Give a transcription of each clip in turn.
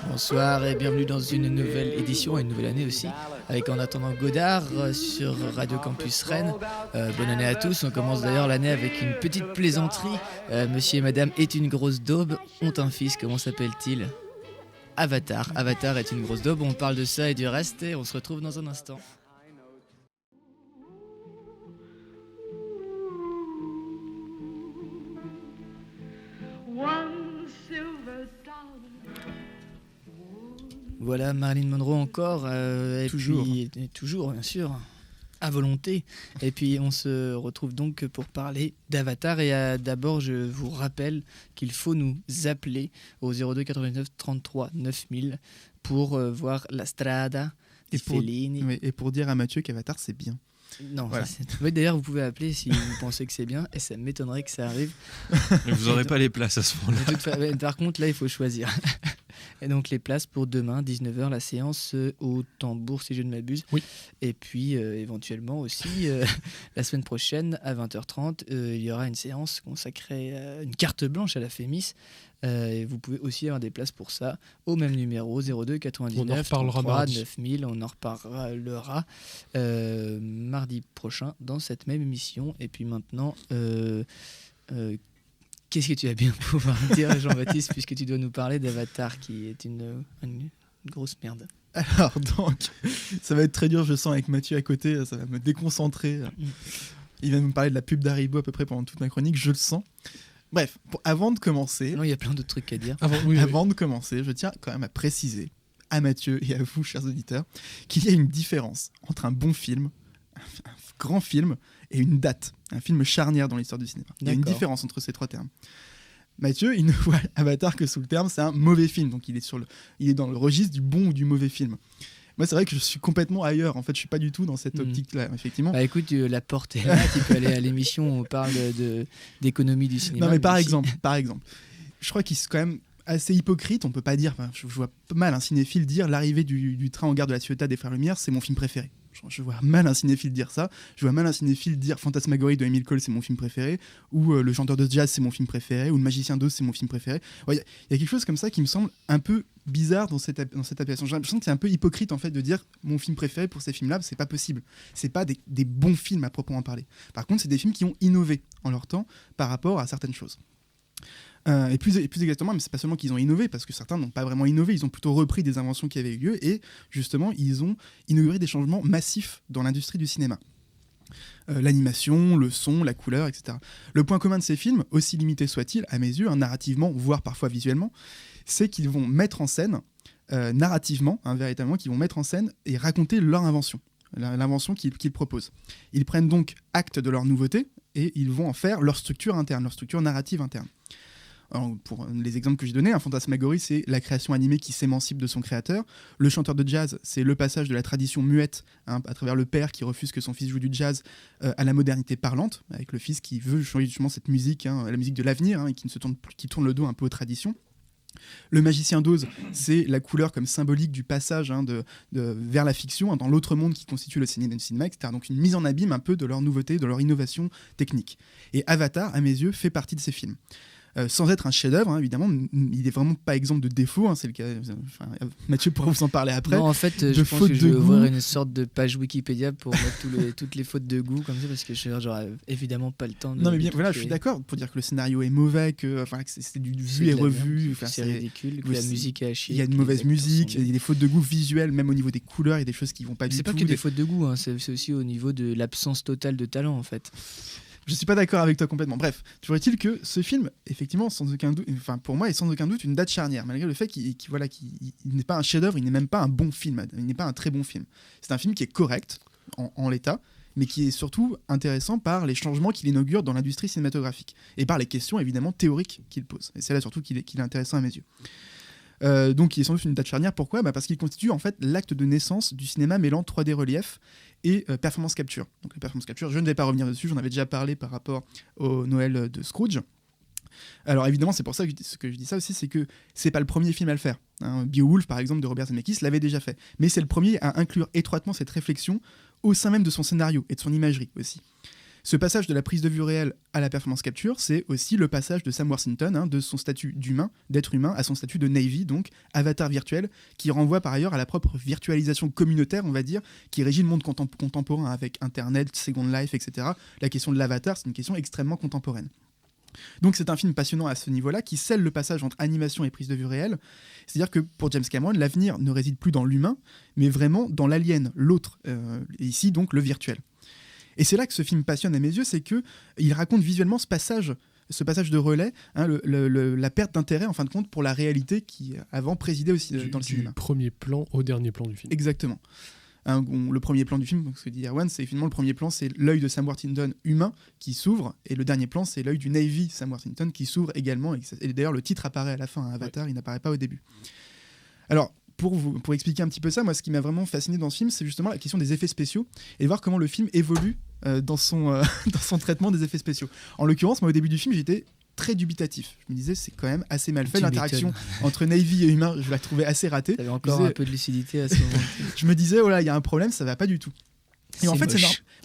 Bonsoir et bienvenue dans une nouvelle édition et une nouvelle année aussi avec En attendant Godard sur Radio Campus Rennes. Bonne année à tous, on commence d'ailleurs l'année avec une petite plaisanterie. Monsieur et madame est une grosse daube, ont un fils, comment s'appelle-t-il ? Avatar. Avatar est une grosse daube, on parle de ça et du reste et on se retrouve dans un instant. Voilà, Marilyn Monroe encore, et toujours. Toujours, bien sûr, à volonté. Et puis on se retrouve donc pour parler d'Avatar. Et d'abord, je vous rappelle qu'il faut nous appeler au 02 89 33 9000 pour voir La Strada de Fellini. Et pour dire à Mathieu qu'Avatar, c'est bien. Non, voilà. Oui, d'ailleurs, vous pouvez appeler si vous pensez que c'est bien, et ça m'étonnerait que ça arrive. Mais vous n'aurez pas les places à ce moment-là. Par contre, là, il faut choisir. Et donc, les places pour demain, 19h, la séance au Tambour, si je ne m'abuse. Oui. Et puis, éventuellement aussi, la semaine prochaine, à 20h30, il y aura une séance consacrée à une carte blanche à la Fémis. Et vous pouvez aussi avoir des places pour ça au même numéro 02 99 33 9000. On en reparlera mardi prochain dans cette même émission. Et puis maintenant, qu'est-ce que tu vas bien pouvoir dire, Jean-Baptiste, puisque tu dois nous parler d'Avatar, qui est une grosse merde. Alors donc, ça va être très dur, je sens, avec Mathieu à côté, ça va me déconcentrer. Il va me parler de la pub d'Haribo à peu près pendant toute ma chronique, je le sens. Bref, avant de commencer... Non, il y a plein d'autres trucs à dire. Avant de commencer, je tiens quand même à préciser à Mathieu et à vous, chers auditeurs, qu'il y a une différence entre un bon film, un grand film, et une date, un film charnière dans l'histoire du cinéma. Il y a une différence entre ces trois termes. Mathieu, il ne voit Avatar que sous le terme, c'est un mauvais film, donc il est dans le registre du bon ou du mauvais film. Moi, c'est vrai que je suis complètement ailleurs. En fait, je suis pas du tout dans cette optique-là, effectivement. Bah écoute, la porte est là. Tu peux aller à l'émission où on parle d'économie du cinéma. Non, mais par exemple, je crois qu'il est quand même assez hypocrite. On peut pas dire. Je vois pas mal un cinéphile dire l'arrivée du train en gare de la Ciotat des Frères Lumière, c'est mon film préféré. Je vois mal un cinéphile dire ça. Je vois mal un cinéphile dire Fantasmagorie de Emile Cole, c'est mon film préféré, ou Le chanteur de jazz, c'est mon film préféré, ou Le magicien d'Oz, c'est mon film préféré. Il y a quelque chose comme ça qui me semble un peu bizarre dans cette appellation. J'ai l'impression que c'est un peu hypocrite en fait de dire mon film préféré pour ces films-là, c'est pas possible. C'est pas des bons films à proprement parler. Par contre, c'est des films qui ont innové en leur temps par rapport à certaines choses. Et plus exactement, mais c'est pas seulement qu'ils ont innové, parce que certains n'ont pas vraiment innové, ils ont plutôt repris des inventions qui avaient eu lieu, et justement, ils ont inauguré des changements massifs dans l'industrie du cinéma. L'animation, le son, la couleur, etc. Le point commun de ces films, aussi limité soit-il, à mes yeux, narrativement, voire parfois visuellement, c'est qu'ils vont mettre en scène, narrativement, véritablement, qu'ils vont mettre en scène et raconter leur invention, l'invention qu'ils proposent. Ils prennent donc acte de leur nouveauté, et ils vont en faire leur structure interne, leur structure narrative interne. Alors, pour les exemples que j'ai donnés, un Fantasmagorie, c'est la création animée qui s'émancipe de son créateur. Le chanteur de jazz, c'est le passage de la tradition muette, à travers le père qui refuse que son fils joue du jazz, à la modernité parlante, avec le fils qui veut changer justement cette musique, la musique de l'avenir, et qui tourne le dos un peu aux traditions. Le magicien d'Oz, c'est la couleur comme symbolique du passage vers la fiction, dans l'autre monde qui constitue le cinéma, etc. Donc une mise en abîme un peu de leur nouveauté, de leur innovation technique. Et Avatar, à mes yeux, fait partie de ces films. Sans être un chef-d'œuvre, évidemment, il n'est vraiment pas exempt de défauts. C'est le cas. Mathieu pourra vous en parler après. Non, en fait, je pense que je vais ouvrir une sorte de page Wikipédia pour mettre toutes les fautes de goût comme ça, parce que j'aurais évidemment pas le temps. Non, mais bien, voilà, je suis d'accord pour dire que le scénario est mauvais, que c'est du vu et revu. C'est ridicule. Que la musique est à chier. Il y a une mauvaise musique, il y a des fautes de goût visuelles, même au niveau des couleurs, il y a des choses qui vont pas du tout. C'est pas que des fautes de goût, c'est aussi au niveau de l'absence totale de talent, en fait. Je suis pas d'accord avec toi complètement. Bref, toujours est-il que ce film, effectivement, sans aucun doute, pour moi, est sans aucun doute une date charnière, malgré le fait qu'il n'est pas un chef-d'œuvre, il n'est même pas un bon film, il n'est pas un très bon film. C'est un film qui est correct en l'état, mais qui est surtout intéressant par les changements qu'il inaugure dans l'industrie cinématographique et par les questions évidemment théoriques qu'il pose. Et c'est là surtout qu'il est intéressant à mes yeux. Donc il est sans doute une date charnière. Pourquoi ? Parce qu'il constitue en fait l'acte de naissance du cinéma mêlant 3D relief et performance capture. Donc la performance capture, je ne vais pas revenir dessus, j'en avais déjà parlé par rapport au Noël de Scrooge. Alors évidemment, c'est pour ça que je dis ça aussi, c'est que c'est pas le premier film à le faire. Beowulf, par exemple, de Robert Zemeckis, l'avait déjà fait. Mais c'est le premier à inclure étroitement cette réflexion au sein même de son scénario et de son imagerie aussi. Ce passage de la prise de vue réelle à la performance capture, c'est aussi le passage de Sam Worthington, de son statut d'être humain, à son statut de Na'vi, donc avatar virtuel, qui renvoie par ailleurs à la propre virtualisation communautaire, on va dire, qui régit le monde contemporain avec Internet, Second Life, etc. La question de l'avatar, c'est une question extrêmement contemporaine. Donc c'est un film passionnant à ce niveau-là, qui scelle le passage entre animation et prise de vue réelle. C'est-à-dire que pour James Cameron, l'avenir ne réside plus dans l'humain, mais vraiment dans l'alien, l'autre, et ici donc le virtuel. Et c'est là que ce film passionne à mes yeux, c'est qu'il raconte visuellement ce passage de relais, la perte d'intérêt en fin de compte pour la réalité qui avant présidait aussi dans le cinéma. Du premier plan au dernier plan du film. Exactement. Le premier plan du film, donc ce que dit Erwan, c'est finalement le premier plan, c'est l'œil de Sam Worthington humain qui s'ouvre, et le dernier plan, c'est l'œil du Na'vi Sam Worthington qui s'ouvre également, et d'ailleurs le titre apparaît à la fin, Avatar, il n'apparaît pas au début. Alors, pour expliquer un petit peu ça, moi ce qui m'a vraiment fasciné dans ce film, c'est justement la question des effets spéciaux, et voir comment le film évolue dans son traitement des effets spéciaux. En l'occurrence, moi au début du film, j'étais très dubitatif. Je me disais, c'est quand même assez mal fait. L'interaction entre Na'vi et humain, je la trouvais assez ratée. T'avais encore un peu de lucidité à ce moment-là. Je me disais, il y a un problème, ça va pas du tout. Et en fait,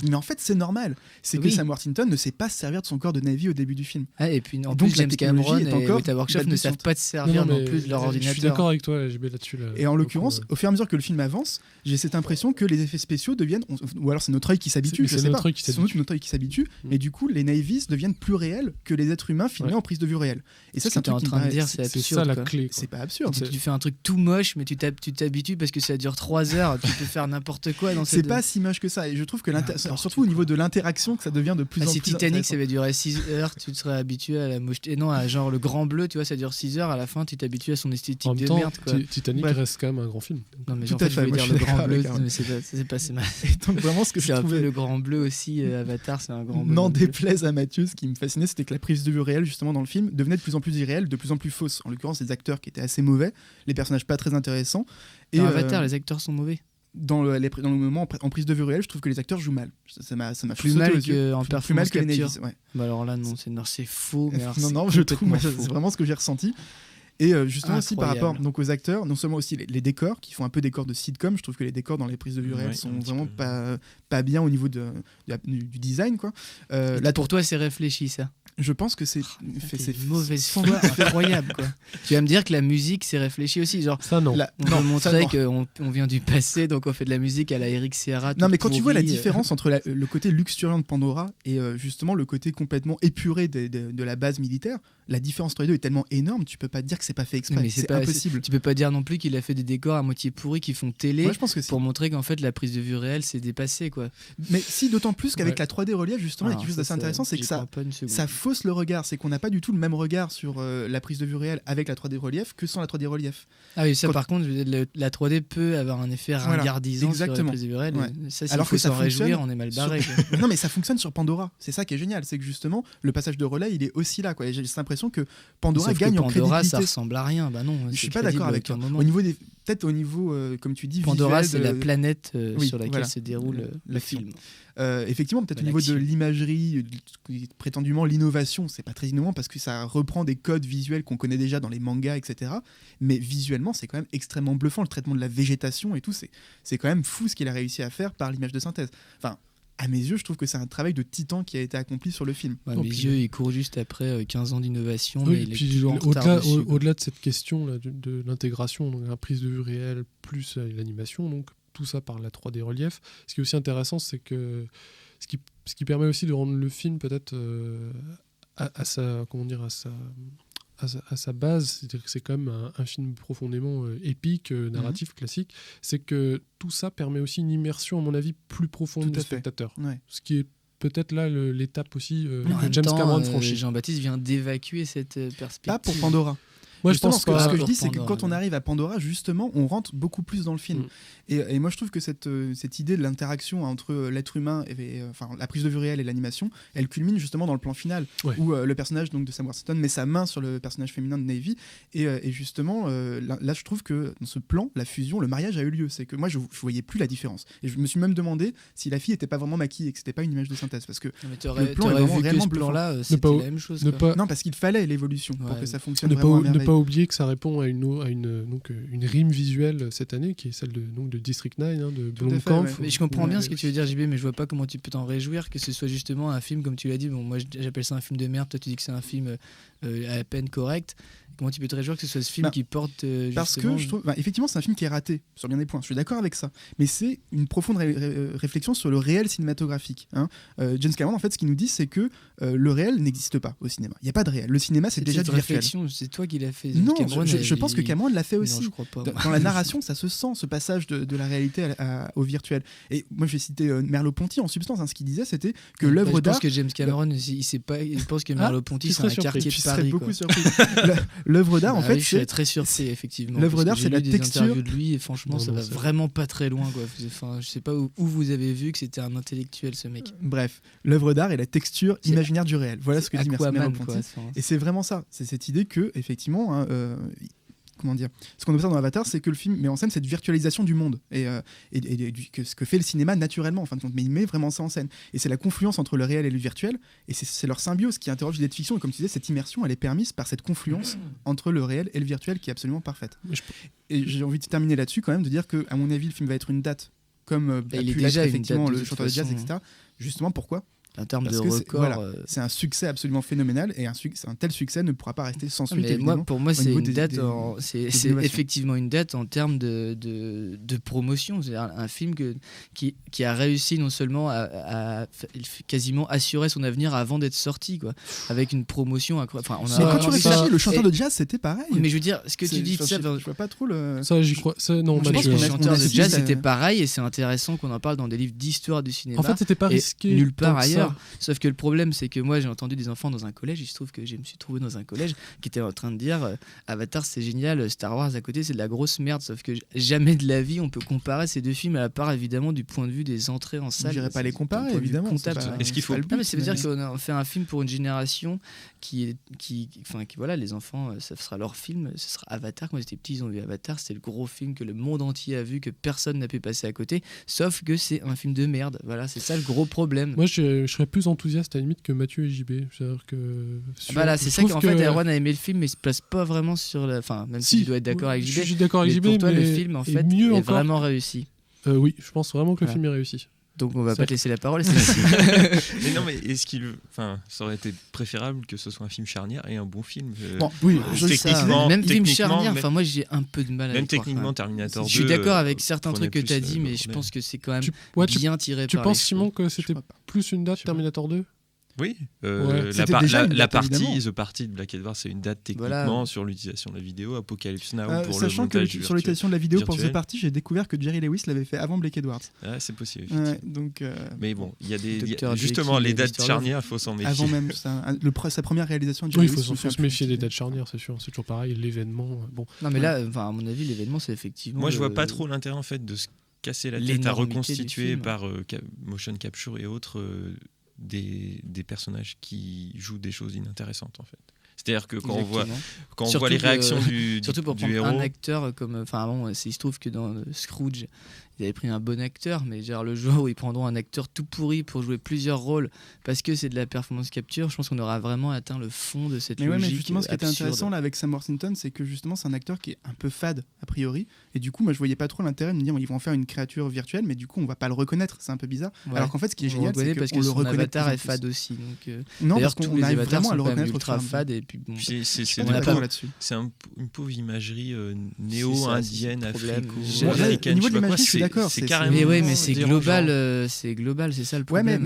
mais en fait, c'est normal. C'est que Sam Worthington ne sait pas se servir de son corps de Na'vi au début du film. Ah, et puis en plus, James Cameron et Weta Workshop ne savent pas se servir non plus de leur ordinateur. Je suis d'accord avec toi, JB, là-dessus. Et en l'occurrence, au fur et à mesure que le film avance, j'ai cette impression que les effets spéciaux deviennent... Ou alors c'est notre œil qui s'habitue, c'est notre œil qui s'habitue. Mais du coup, les Na'vis deviennent plus réels que les êtres humains filmés en prise de vue réelle. Et ça, c'est un truc en train de dire, c'est absurde. C'est ça la clé. C'est pas absurde. Tu fais un truc tout moche, mais tu t'habitues parce que ça dure 3 heures. Tu peux faire n'importe quoi dans cette... C'est pas si moche que ça. Et je trouve que surtout au niveau de l'interaction, que ça devient de plus en plus... Si Titanic, ça va durer 6 heures, tu te serais habitué à la mocheté. Non, à genre le Grand Bleu, tu vois, ça dure 6 heures. À la fin, tu t'habitues à son esthétique de merde. Titanic reste quand même un grand film. Non, mais en fait, je voulais dire le Grand Bleu, mais c'est pas mal. Donc vraiment, ce que je trouvais... le Grand Bleu aussi, Avatar, c'est un Grand Bleu. N'en déplaise à Mathieu, ce qui me fascinait, c'était que la prise de vue réelle, justement, dans le film, devenait de plus en plus irréelle, de plus en plus fausse. En l'occurrence, les acteurs qui étaient assez mauvais, les personnages pas très intéressants. Et Avatar, les acteurs sont mauvais. Dans le moment en prise de vue réelle, je trouve que les acteurs jouent mal. Ça m'a plus mal qu'en performance plus mal que les Na'vis. Ouais. Bah alors là, non, c'est faux. Mais non, je trouve, c'est vraiment ce que j'ai ressenti. Et justement aussi par rapport donc, aux acteurs, non seulement aussi les décors, qui font un peu décors de sitcom, je trouve que les décors dans les prises de vue réelles sont vraiment pas bien au niveau du design. Quoi. Là, pour toi, c'est réfléchi ça. Je pense que c'est une mauvaise foi incroyable quoi. Tu vas me dire que la musique c'est réfléchi aussi, genre ça non. On montrait qu'on vient du passé donc on fait de la musique à la Eric Serra. Non mais quand tu vois la différence entre le côté luxuriant de Pandora et justement le côté complètement épuré de la base militaire, la différence entre les deux est tellement énorme, tu peux pas dire que c'est pas fait exprès, mais c'est impossible. Tu peux pas dire non plus qu'il a fait des décors à moitié pourris qui font télé je pense que pour montrer qu'en fait la prise de vue réelle c'est dépassé quoi. Mais si, d'autant plus qu'avec la 3D relief justement, il y a quelque chose d'assez intéressant, c'est que ça fausse le regard, c'est qu'on n'a pas du tout le même regard sur la prise de vue réelle avec la 3D relief que sans la 3D relief. Ah oui, ça par contre, la 3D peut avoir un effet ringardisant sur la prise de vue réelle. Ça, alors que ça réjouir, on est mal barré. Non mais ça fonctionne sur Pandora, c'est ça qui est génial, c'est que justement le passage de relais il est aussi là quoi. Et j'ai l'impression que Pandora gagne en crédibilité. Pandora ça ressemble à rien, bah non. Je suis pas d'accord avec toi. Peut-être au niveau, comme tu dis, Pandora, visuel c'est la planète sur laquelle se déroule le film. Effectivement, peut-être au niveau de l'imagerie, prétendument l'innovation, c'est pas très innovant parce que ça reprend des codes visuels qu'on connaît déjà dans les mangas, etc. Mais visuellement, c'est quand même extrêmement bluffant. Le traitement de la végétation et tout, c'est quand même fou ce qu'il a réussi à faire par l'image de synthèse. Enfin, à mes yeux, je trouve que c'est un travail de titan qui a été accompli sur le film. Ouais, mes yeux, ils courent juste après 15 ans d'innovation. Oui, mais puis au-delà de cette question là, de l'intégration, donc la prise de vue réelle plus l'animation, donc tout ça par la 3D relief. Ce qui est aussi intéressant, c'est que ce qui permet aussi de rendre le film peut-être à sa base, c'est-à-dire que c'est quand même un film profondément épique, narratif, classique, c'est que tout ça permet aussi une immersion, à mon avis, plus profonde du spectateur. Ouais. Ce qui est peut-être là l'étape aussi que James Cameron franchit. Jean-Baptiste vient d'évacuer cette perspective. Pas pour Pandora. Moi, je pense que ce que je dis, c'est que quand on arrive à Pandora, justement, on rentre beaucoup plus dans le film. Et moi, je trouve que cette idée de l'interaction entre l'être humain et la prise de vue réelle et l'animation, elle culmine justement dans le plan final, où le personnage donc, de Sam Worthington met sa main sur le personnage féminin de Na'vi. Et justement, là, je trouve que dans ce plan, la fusion, le mariage a eu lieu. C'est que moi, je voyais plus la différence. Et je me suis même demandé si la fille n'était pas vraiment maquillée et que c'était pas une image de synthèse. Parce que le plan est vraiment ce plan-là, c'était la même chose. Non, parce qu'il fallait l'évolution pour que ça fonctionne vraiment à merveille. pas oublier que ça répond à une rime visuelle cette année, qui est celle de District 9, de Blomkamp. Ouais. Mais je comprends bien ce que tu veux dire, JB, mais je vois pas comment tu peux t'en réjouir que ce soit justement un film, comme tu l'as dit. Bon, moi, j'appelle ça un film de merde. Toi, tu dis que c'est un film à peine correct. Comment tu peux te réjouir que ce soit ce film qui porte parce que je trouve, effectivement, c'est un film qui est raté sur bien des points. Je suis d'accord avec ça, mais c'est une profonde réflexion sur le réel cinématographique. James Cameron, en fait, ce qu'il nous dit, c'est que le réel n'existe pas au cinéma. Il n'y a pas de réel. Le cinéma, c'est déjà du virtuel. C'est toi qui l'as fait. Non, je pense que Cameron l'a fait aussi. Non, je crois pas. Dans la narration, ça se sent, ce passage de la réalité au virtuel. Et moi, je vais citer Merleau-Ponty en substance. Ce qu'il disait, c'était que l'œuvre d'art. Je pense que James Cameron, il pense que Merleau-Ponty, c'est un quartier de Paris. Beaucoup surpris. L'œuvre d'art, en fait, je serais très surpris, effectivement. L'œuvre d'art, c'est la texture. De lui, et franchement, ça va vraiment pas très loin, quoi. Enfin, je sais pas où vous avez vu que c'était un intellectuel, ce mec. Bref, l'œuvre d'art est la texture imaginaire du réel. Voilà ce que dit Merleau-Ponty. Et c'est vraiment ça. C'est cette idée que, effectivement, comment dire, ce qu'on observe dans Avatar, c'est que le film met en scène cette virtualisation du monde et ce que fait le cinéma naturellement en fin de compte, mais il met vraiment ça en scène, et c'est la confluence entre le réel et le virtuel, et c'est leur symbiose qui interroge l'idée de fiction, et comme tu disais, cette immersion elle est permise par cette confluence entre le réel et le virtuel qui est absolument parfaite. Et j'ai envie de terminer là-dessus quand même, de dire que à mon avis le film va être une date comme il est déjà effectivement le chanteur de jazz, etc. Justement pourquoi? En termes de record, c'est un succès absolument phénoménal, et un tel succès ne pourra pas rester sans suite. Pour moi, c'est une date. C'est effectivement une date en termes de promotion. C'est un film qui a réussi non seulement à quasiment assurer son avenir avant d'être sorti, quoi, avec une promotion incroyable. Mais quand tu réfléchis, le chanteur de jazz, c'était pareil. Mais je veux dire, ce que tu dis, je vois pas trop le. Ça, j'y crois. Non, je pense que le chanteur de jazz, c'était pareil, et c'est intéressant qu'on en parle dans des livres d'histoire du cinéma. En fait, c'était pas risqué nulle part ailleurs. Sauf que le problème, c'est que moi, j'ai entendu des enfants dans un collège. Il se trouve que je me suis trouvé dans un collège qui était en train de dire Avatar, c'est génial, Star Wars à côté, c'est de la grosse merde. Sauf que jamais de la vie on peut comparer ces deux films, à part évidemment du point de vue des entrées en salle. Je dirais pas les comparer, évidemment. Est-ce qu'il faut non, mais ça veut dire qu'on fait un film pour une génération qui voilà, les enfants, ça sera leur film, ce sera Avatar. Quand ils étaient petits, ils ont vu Avatar, c'est le gros film que le monde entier a vu, que personne n'a pu passer à côté, sauf que c'est un film de merde. Voilà, c'est ça le gros problème. Moi, je serais plus enthousiaste à la limite que Mathieu et JB. C'est-à-dire que c'est ça qu'en fait Erwan a aimé le film, mais il se place pas vraiment sur la. Enfin, même si tu dois être d'accord avec JB. Je suis d'accord avec JB, pour toi, le film en fait est vraiment réussi. Oui, je pense vraiment que le film est réussi. Donc on va pas te laisser la parole. Mais non, mais est-ce ça aurait été préférable que ce soit un film charnière et un bon film. Bon, oui, même film charnière. Enfin, moi j'ai un peu de mal. Même techniquement, Terminator 2. Je suis d'accord avec certains trucs que tu as dit, mais je pense que c'est quand même bien tiré. Tu penses, Simon, que c'était plus une date Terminator 2? Oui, la partie de Black Edward, c'est une date techniquement sur l'utilisation de la vidéo, Apocalypse Now pour le montage sachant que sur l'utilisation de la vidéo virtuel. pour The Party, j'ai découvert que Jerry Lewis l'avait fait avant Blake Edwards. Ah, c'est possible. Donc, mais bon, il y a justement les dates charnières, il faut s'en méfier. Avant même sa première réalisation de Jerry Lewis. Oui, il faut se méfier des dates charnières, c'est sûr. C'est toujours pareil, l'événement. Bon. Non, mais là, à mon avis, l'événement, c'est effectivement. Moi, je vois pas trop l'intérêt en fait de se casser la tête à reconstituer par motion capture et autres. Des personnages qui jouent des choses inintéressantes en fait. C'est-à-dire que quand on voit les réactions du surtout pour prendre héros, un acteur comme il se trouve que dans Scrooge ils avaient pris un bon acteur, mais genre le jour où ils prendront un acteur tout pourri pour jouer plusieurs rôles parce que c'est de la performance capture, je pense qu'on aura vraiment atteint le fond de cette logique. Mais justement, ce qui était absurde. intéressant là avec Sam Worthington, c'est que justement c'est un acteur qui est un peu fade a priori, et du coup moi je voyais pas trop l'intérêt de me dire ils vont en faire une créature virtuelle, mais du coup on va pas le reconnaître, c'est un peu bizarre. Ouais. Alors qu'en fait ce qui est génial, c'est parce que le son reconnaît. Avatar est fade aussi. Donc, non, parce qu'on arrive vraiment à le reconnaître ultra fade et puis bon. C'est une pauvre imagerie néo-indienne, africo-américaine. Au niveau de l'imagerie, je suis d'accord. C'est carrément. Mais c'est global, c'est ça le problème. Ouais, mais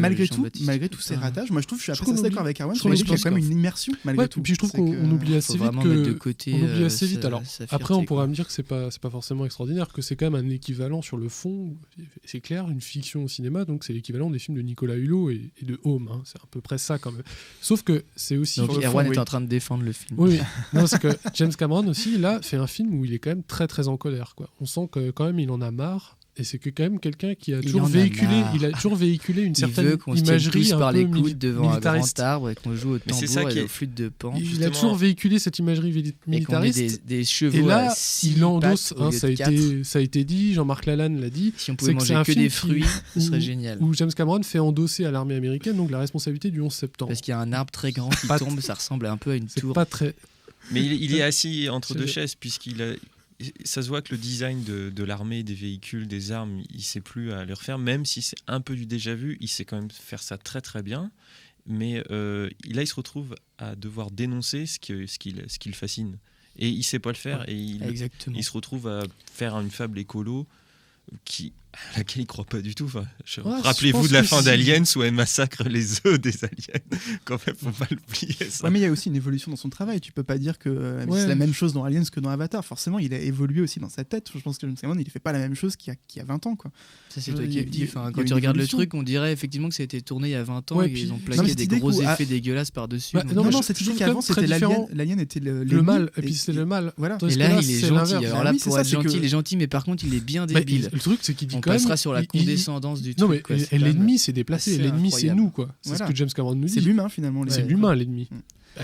malgré tous ces ratages, moi je trouve, je suis assez d'accord avec Erwan. Je pense qu'il y a quand même une immersion malgré tout. Puis je trouve qu'on oublie assez vite on oublie assez vite. Alors après, on pourra me dire que c'est pas forcément extraordinaire, que c'est quand même un équivalent sur le fond. C'est clair, une fiction au cinéma, donc c'est l'équivalent des films de Nicolas Hulot et de Home. C'est à peu près ça quand même. Sauf que c'est aussi. Donc Erwan est en train de défendre le film. Oui, non, c'est que James Cameron aussi, là, fait un film où il est quand même très très en colère, quoi. On sent que quand même il en a marre. Et c'est que quand même quelqu'un qui a toujours véhiculé une certaine imagerie un par peu les coudes devant militariste. Un grand arbre et qu'on joue au tambour et aux flûtes de pan. Il a toujours véhiculé cette imagerie militariste. Des chevaux et là, il endosse. Ça a été dit. Jean-Marc Lalanne l'a dit. Si on pouvait manger que des fruits, ce serait génial. Où James Cameron fait endosser à l'armée américaine donc la responsabilité du 11 septembre. Parce qu'il y a un arbre très grand qui tombe, ça ressemble un peu à une tour. Pas très. Mais il est assis entre deux chaises, ça se voit que le design de l'armée, des véhicules, des armes, il ne sait plus à le refaire, même si c'est un peu du déjà vu, il sait quand même faire ça très très bien. Mais là, il se retrouve à devoir dénoncer ce qui le fascine. Et il ne sait pas le faire, et il se retrouve à faire une fable écolo à laquelle il ne croit pas du tout. Enfin, rappelez-vous de la fin d'Aliens où elle massacre les œufs des aliens. Quand même, faut pas l'oublier, ça. Ouais, mais il y a aussi une évolution dans son travail. Tu peux pas dire que c'est la même chose dans Aliens que dans Avatar. Forcément, il a évolué aussi dans sa tête. Je pense que James Cameron, il fait pas la même chose qu'il y a 20 ans, quoi. Ça, c'est toi qui le dis. Quand tu regardes le truc, on dirait effectivement que ça a été tourné il y a 20 ans et ils ont plaqué des gros effets dégueulasses par-dessus. Non, cette idée qu'avant, c'était l'alien était le mal, et puis c'était le mal. Voilà. Et là, il est gentil. Alors là, pour être gentil, il est gentil, mais par contre, il est bien débile. Le truc, c'est qu'il dit on quand même. passera sur la condescendance du truc. Non, mais l'ennemi s'est déplacé. L'ennemi, c'est nous, quoi. C'est ce que James Cameron nous dit. C'est l'humain, finalement. C'est l'humain, l'ennemi.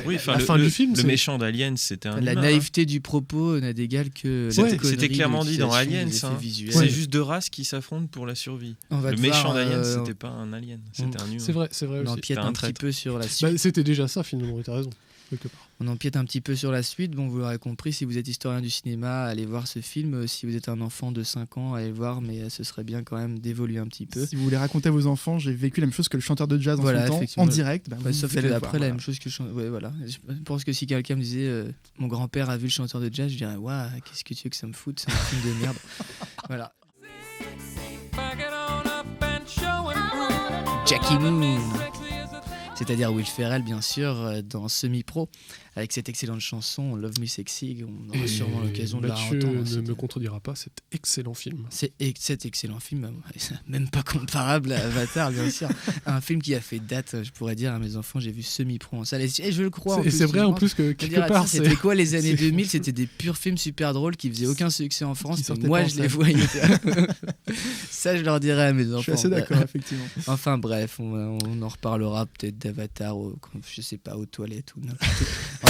Oui, la fin du film, le méchant d'Aliens, c'était un la humain, naïveté du propos n'a d'égal que c'était clairement dit dans Aliens. C'est juste deux races qui s'affrontent pour la survie. Le méchant d'Aliens, c'était pas un alien, c'était un humain. C'est vrai. On empiète un petit peu sur la suite. C'était déjà ça, finalement. T'as raison. On empiète un petit peu sur la suite. Bon, vous l'aurez compris, si vous êtes historien du cinéma, allez voir ce film. Si vous êtes un enfant de 5 ans, allez le voir, mais ce serait bien quand même d'évoluer un petit peu. Si vous voulez raconter à vos enfants, j'ai vécu la même chose que le chanteur de jazz en son temps, en direct. Sauf que après, la même chose que le chanteur. Ouais, voilà. Je pense que si quelqu'un me disait mon grand-père a vu le chanteur de jazz, je dirais waouh, qu'est-ce que tu veux que ça me foute, c'est un film de merde. Voilà. Jackie Moon. C'est-à-dire Will Ferrell, bien sûr, dans Semi-Pro, avec cette excellente chanson Love Me Sexy. On aura sûrement l'occasion de la entendre. Ne me contredira pas, cet excellent film. Cet excellent film, même pas comparable à Avatar, bien sûr. Un film qui a fait date, je pourrais dire à mes enfants, j'ai vu Semi-Pro en salle. Et je le crois. C'est vrai en plus que quelque part. C'était quoi les années 2000 C'était des purs films super drôles qui faisaient aucun succès en France. Moi, je les voyais. Ça, je leur dirais à mes enfants. Je suis assez d'accord, effectivement. Enfin bref, on en reparlera peut-être d'Avatar, je sais pas, aux toilettes ou n'importe quoi.